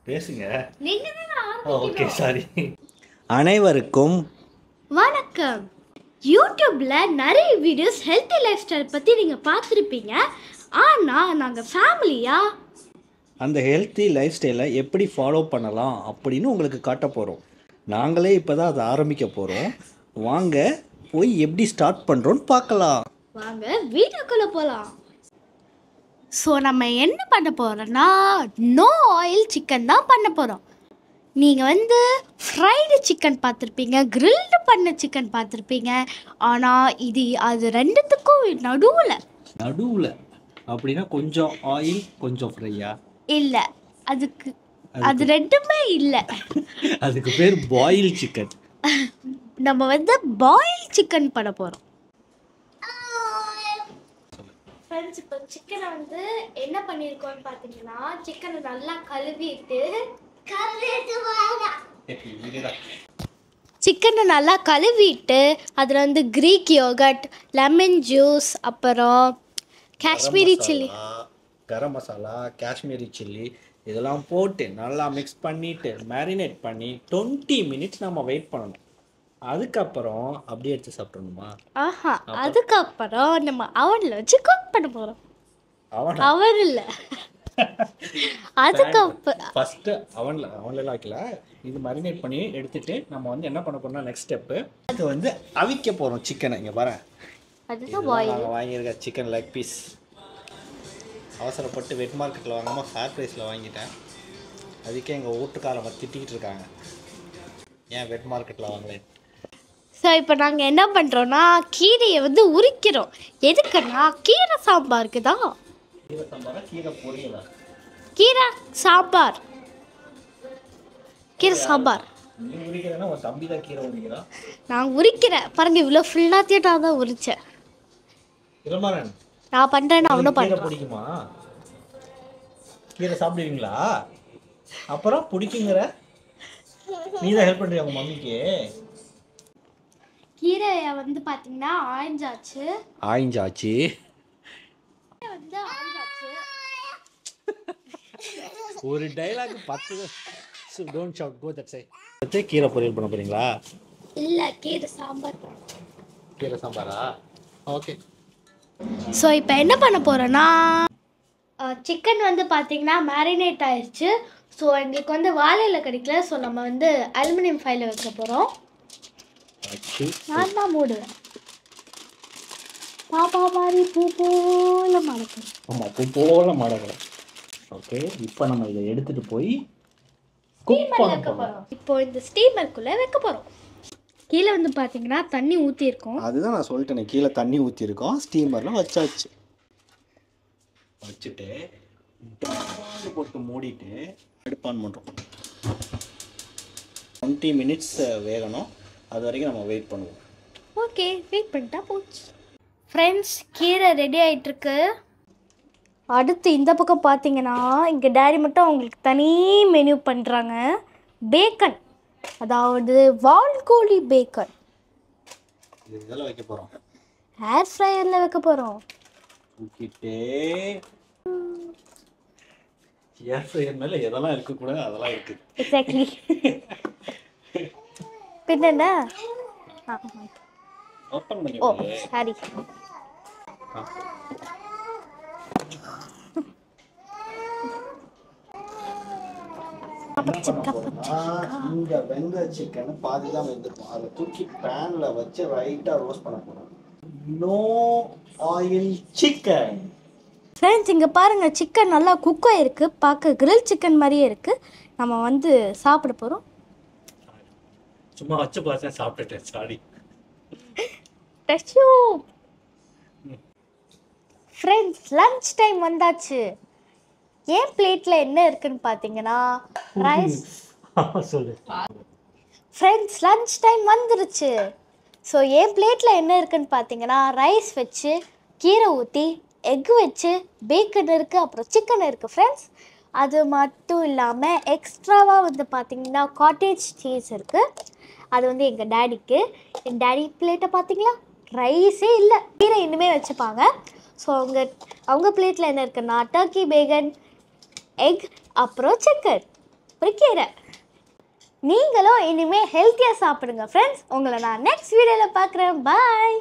பேசுங்க. நீங்க தான் ஓகே சாரி. அனைவருக்கும் வணக்கம். யூடியூப்ல நிறைய வீடியோஸ் ஹெல்த்தி லைஃப் ஸ்டைல் பற்றி நீங்கள் பார்த்துருப்பீங்க. ஆனால் நாங்கள் ஃபேமிலியாக அந்த ஹெல்த்தி லைஃப் ஸ்டைலை எப்படி ஃபாலோ பண்ணலாம் அப்படின்னு உங்களுக்கு காட்ட போகிறோம். நாங்களே இப்போ தான் அதை ஆரம்பிக்க போகிறோம். வாங்க போய் எப்படி ஸ்டார்ட் பண்ணுறோன்னு பார்க்கலாம். வாங்க வீடியோக்குள்ளே போகலாம். ஸோ நம்ம என்ன பண்ண போகிறோன்னா நோ ஆயில் சிக்கன் தான் பண்ண போகிறோம். நீங்கள் ஃப்ரைடு சிக்கன் பார்த்துருப்பீங்க, கிரில்டு பண்ண சிக்கன் பார்த்துருப்பீங்க. ஆனால் அது ரெண்டுத்துக்கும் நடுவில் அப்படின்னா கொஞ்சம் ஆயில் கொஞ்சம் ஃப்ரையா? இல்லை, அது ரெண்டுமே இல்லை. அதுக்கு பேர் பாயில் சிக்கன். நம்ம பாயில் சிக்கன் பண்ண போகிறோம். ஃப்ரெண்ட்ஸ், இப்போ சிக்கனை என்ன பண்ணியிருக்கோன்னு பார்த்தீங்கன்னா, சிக்கனை நல்லா கழுவிட்டு அதில் கிரீக் யோகட், லெமன் ஜூஸ், அப்புறம் காஷ்மீரி சில்லி, கரம் மசாலா, காஷ்மீரி சில்லி இதெல்லாம் போட்டு நல்லா மிக்ஸ் பண்ணிவிட்டு மேரினேட் பண்ணி 20 மினிட்ஸ் நம்ம வெயிட் பண்ணணும். அதுக்கப்புறம் அப்படியே எடுத்து சாப்பிடணுமா? அதுக்கப்புறம் நம்ம அவனில் வச்சு குக் பண்ண போகிறோம். அவர் இல்லை, அதுக்கப்புறம் ஃபஸ்ட்டு அவன்லாம் வைக்கல. இது மேரினேட் பண்ணி எடுத்துட்டு நம்ம என்ன பண்ண போறோம்னா நெக்ஸ்ட் ஸ்டெப்பு இது அவிக்க போகிறோம் சிக்கனை. இங்கே பாருங்க, அதுதான் நாங்கள் வாங்கியிருக்க சிக்கன் லெக் பீஸ். அவசரப்பட்டு வெட் மார்க்கெட்டில் வாங்காமல் ஃபேர் ப்ரைஸில் வாங்கிட்டேன். அதுக்கே எங்கள் வீட்டுக்காரங்க திட்டிக்கிட்டு இருக்காங்க, ஏன் வெட் மார்க்கெட்டில் வாங்கலேன். ஸோ இப்போ நாங்கள் என்ன பண்ணுறோன்னா கீரையை உரிக்கிறோம். எதுக்குன்னா கீரை சாம்பாருக்கு தான். கீரை சாம்பாரா கீரை பொரியலா? கீரை சாம்பார். கீரை சாம்பார். நீ உரிக்கிறேன்னா உன் தம்பி தான் கீரை உரிக்கிறான். நான் உரிக்கிறேன் பாருங்க, இவ்வளோ ஃபுல்லாக தான் உரித்தேன். இளமாறன், நான் பண்ணுறேன், அவனும் கீரை பண்ணுறேன். பிடிக்குமா? கீரை சாப்பிடுவீங்களா? அப்புறம் பிடிக்குங்கிற நீ தான் ஹெல்ப் பண்ணுறியா உங்கள் மம்மிக்கு? கீரையை பார்த்தீங்கன்னா ஆயிஞ்சாச்சு. ஒரு dialogue 10 don't shout go that side. கீரை பொரியல் பண்ண போறீங்களா? இல்லை, கீரை சாம்பார். கீரை சாம்பாரா? ஓகே. ஸோ இப்போ என்ன பண்ண போகிறோன்னா சிக்கன் பார்த்தீங்கன்னா மேரினேட் ஆயிடுச்சு. ஸோ எங்களுக்கு வாழையில் கிடைக்கல. ஸோ நம்ம அலுமினியம் ஃபைலில் வைக்க போகிறோம். நான் தான் மூடுவேன். பாப்பா மாதிரி பூ போல மடக்கணும். ஆமாம், பூ போல மடக்கணும். ஓகே, இப்போ நம்ம இதை எடுத்துகிட்டு போய் குக் பண்ண போகிறோம். இப்போ இந்த ஸ்டீமருக்குள்ளே வைக்க போகிறோம். கீழே பார்த்தீங்கன்னா தண்ணி ஊற்றிருக்கோம். அதுதான் நான் சொல்லிட்டேன், கீழே தண்ணி ஊற்றிருக்கோம். ஸ்டீமரில் வச்சாச்சு. வச்சுட்டு போட்டு மூடிட்டு அடுப்பு ஆன் பண்ணுறோம். 20 மினிட்ஸ் வேகணும். அது வரைக்கும் நம்ம வெயிட் பண்ணுவோம். ஓகே, வெயிட் பண்ணிட்டா போச்சு. ஃப்ரெண்ட்ஸ், கீரை ரெடி ஆகிட்டுருக்கு. அடுத்து இந்த பக்கம் பார்த்தீங்கன்னா இங்கே டேடி மட்டும் அவங்களுக்கு தனி மெனு பண்ணுறாங்க. பேக்கன், அதாவது வால்கோழி பேக்கன். இதெல்லாம் வைக்க போகிறோம். ஏர் ஃப்ரையரில் வைக்க போகிறோம். ஊக்கிட்டே ஏர் ஃப்ரையர் மேலே எதெல்லாம் இருக்கக்கூடாது அதெல்லாம் இருக்குது. எக்ஸாக்ட்லி. பின்ன ஓப்பன் பண்ணி ஓ சாரி. இந்த வெந்த சிக்கன் பாதி தான் வெந்திருக்கும். அதை தூக்கி பேன்ல வச்சு ரைட்டா ரோஸ்ட் பண்ண போறோம். No oil chicken. ஃப்ரெண்ட்ஸ், இங்கே பாருங்கள், சிக்கன் நல்லா குக் ஆகிருக்கு. பார்க்க கிரில் சிக்கன் மாதிரியே இருக்குது. நம்ம சாப்பிட போகிறோம். சும்மா வச்சு பார்த்தேன், சாப்பிட்டுட்டேன். சாரி. ஃப்ரெண்ட்ஸ், லன்ச் டைம் வந்தாச்சு. ஏன் பிளேட்டில் என்ன இருக்குன்னு பார்த்தீங்கன்னா ரைஸ். சொல்லு ஃப்ரெண்ட்ஸ், லன்ச் டைம் வந்துருச்சு. ஸோ என் பிளேட்டில் என்ன இருக்குன்னு பார்த்தீங்கன்னா ரைஸ் வச்சு, கீரை ஊற்றி, எக் வச்சு, பேக்கன் இருக்குது, அப்புறம் சிக்கன் இருக்குது. ஃப்ரெண்ட்ஸ், அது மட்டும் இல்லாமல் எக்ஸ்ட்ராவாக பார்த்தீங்கன்னா காட்டேஜ் சீஸ் இருக்குது. அது எங்கள் டேடிக்கு. என் டேடி பிளேட்டை பார்த்தீங்களா, ரைஸே இல்லை, கீரை இன்னுமே வச்சுப்பாங்க. ஸோ அவங்க பிளேட்டில் என்ன இருக்குன்னா டர்க்கி, பேகன், எக், அப்புறம் சிக்கன். அப்புறம் கீரை. நீங்களும் இனிமேல் ஹெல்த்தியாக சாப்பிடுங்க ஃப்ரெண்ட்ஸ். உங்களை நான் நெக்ஸ்ட் வீடியோவில் பார்க்குறேன். பாய்.